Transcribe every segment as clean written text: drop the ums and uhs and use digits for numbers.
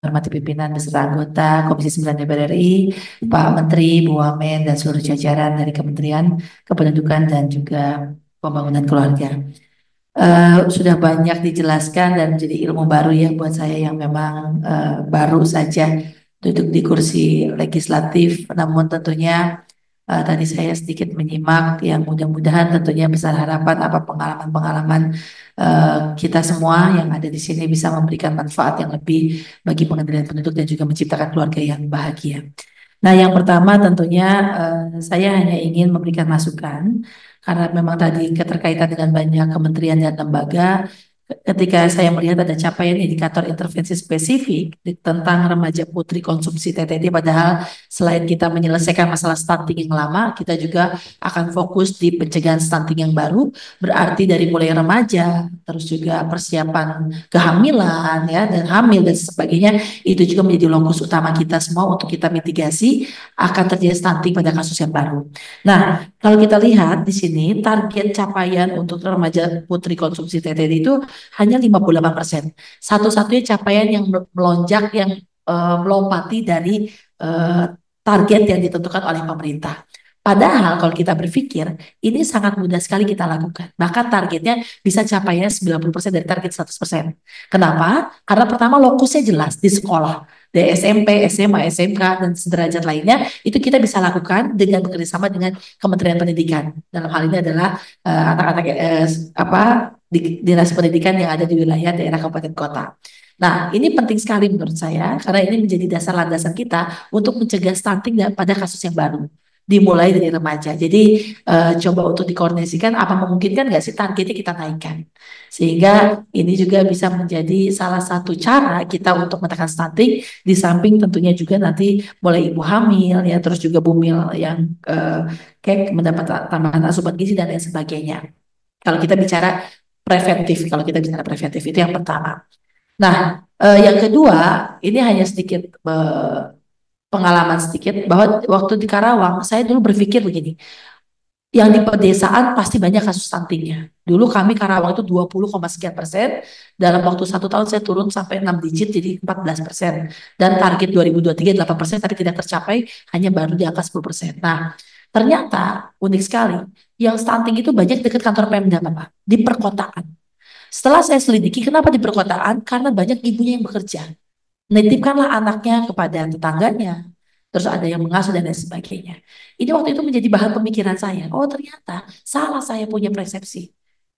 Hormati pimpinan beserta anggota Komisi 9 DPR RI, Pak Menteri, Bu Wamen, dan seluruh jajaran dari Kementerian Kependudukan dan juga Pembangunan Keluarga. Sudah banyak dijelaskan dan menjadi ilmu baru ya buat saya yang memang baru saja duduk di kursi legislatif, namun tentunya tadi saya sedikit menyimak yang mudah-mudahan tentunya besar harapan apa pengalaman-pengalaman kita semua yang ada di sini bisa memberikan manfaat yang lebih bagi pengendalian penduduk dan juga menciptakan keluarga yang bahagia. Nah, yang pertama tentunya saya hanya ingin memberikan masukan karena memang tadi keterkaitan dengan banyak kementerian dan lembaga. Ketika saya melihat ada capaian indikator intervensi spesifik tentang remaja putri konsumsi TTT, padahal selain kita menyelesaikan masalah stunting yang lama, kita juga akan fokus di pencegahan stunting yang baru, berarti dari mulai remaja, terus juga persiapan kehamilan, ya, dan hamil dan sebagainya, itu juga menjadi lokus utama kita semua untuk kita mitigasi akan terjadi stunting pada kasus yang baru. Nah, kalau kita lihat di sini, target capaian untuk remaja putri konsumsi TTT itu hanya 58%. Satu-satunya capaian yang melonjak yang melompati dari eh, target yang ditentukan oleh pemerintah. Padahal kalau kita berpikir ini sangat mudah sekali kita lakukan. Bahkan targetnya bisa capainya 90% dari target 100%. Kenapa? Karena pertama lokusnya jelas di sekolah. Di SMP, SMA, SMK, dan sederajat lainnya itu kita bisa lakukan dengan bekerjasama dengan Kementerian Pendidikan. Dalam hal ini adalah anak-anak di dinas pendidikan yang ada di wilayah daerah kabupaten kota. Nah, ini penting sekali menurut saya karena ini menjadi dasar landasan kita untuk mencegah stunting pada kasus yang baru. Dimulai dari remaja. Jadi coba untuk dikoordinasikan apa memungkinkan nggak sih targetnya kita naikkan. Sehingga ini juga bisa menjadi salah satu cara kita untuk menekan stunting di samping tentunya juga nanti mulai ibu hamil ya terus juga bumil yang kayak mendapat tambahan asupan gizi dan lain sebagainya. Kalau kita bicara preventif, kalau kita bicara preventif itu yang pertama. Nah, yang kedua, ini hanya sedikit pengalaman sedikit bahwa waktu di Karawang, saya dulu berpikir begini, yang di pedesaan pasti banyak kasus stuntingnya. Dulu kami Karawang itu 20, sekian persen, dalam waktu 1 tahun saya turun sampai 6 digit jadi 14%. Dan target 2023 8%, tapi tidak tercapai, hanya baru di angka 10%. Nah, ternyata unik sekali, yang stunting itu banyak dekat kantor Pemda, Bapak, di perkotaan. Setelah saya selidiki, kenapa di perkotaan? Karena banyak ibunya yang bekerja. Menitipkanlah anaknya kepada tetangganya, terus ada yang mengasuh dan lain sebagainya. Ini waktu itu menjadi bahan pemikiran saya. Oh ternyata salah saya punya persepsi,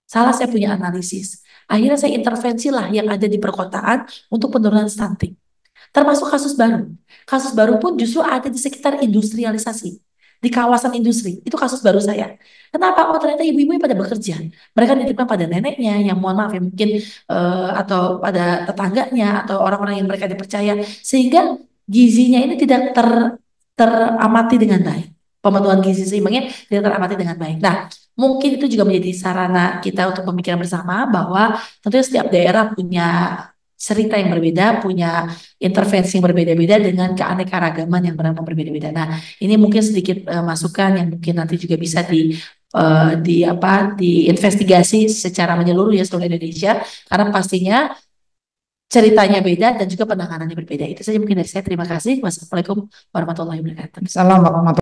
salah saya punya analisis. Akhirnya saya intervensilah yang ada di perkotaan untuk penurunan stunting. Termasuk kasus baru. Kasus baru pun justru ada di sekitar industrialisasi. Di kawasan industri. Itu kasus baru saya. Kenapa? Oh ternyata ibu-ibu yang pada bekerja. Mereka nitipkan pada neneknya yang mohon maaf ya mungkin atau pada tetangganya atau orang-orang yang mereka dipercaya. Sehingga gizinya ini tidak teramati dengan baik. Pemenuhan gizi seimbangnya tidak teramati dengan baik. Nah, mungkin itu juga menjadi sarana kita untuk pemikiran bersama bahwa tentunya setiap daerah punya cerita yang berbeda, punya intervensi yang berbeda-beda dengan keanekaragaman yang berbeda-beda. Nah, ini mungkin sedikit masukan yang mungkin nanti juga bisa diinvestigasi secara menyeluruh ya seluruh Indonesia karena pastinya ceritanya beda dan juga penanganannya berbeda. Itu saja mungkin dari saya. Terima kasih. Wassalamualaikum warahmatullahi wabarakatuh. Salam warahmatullahi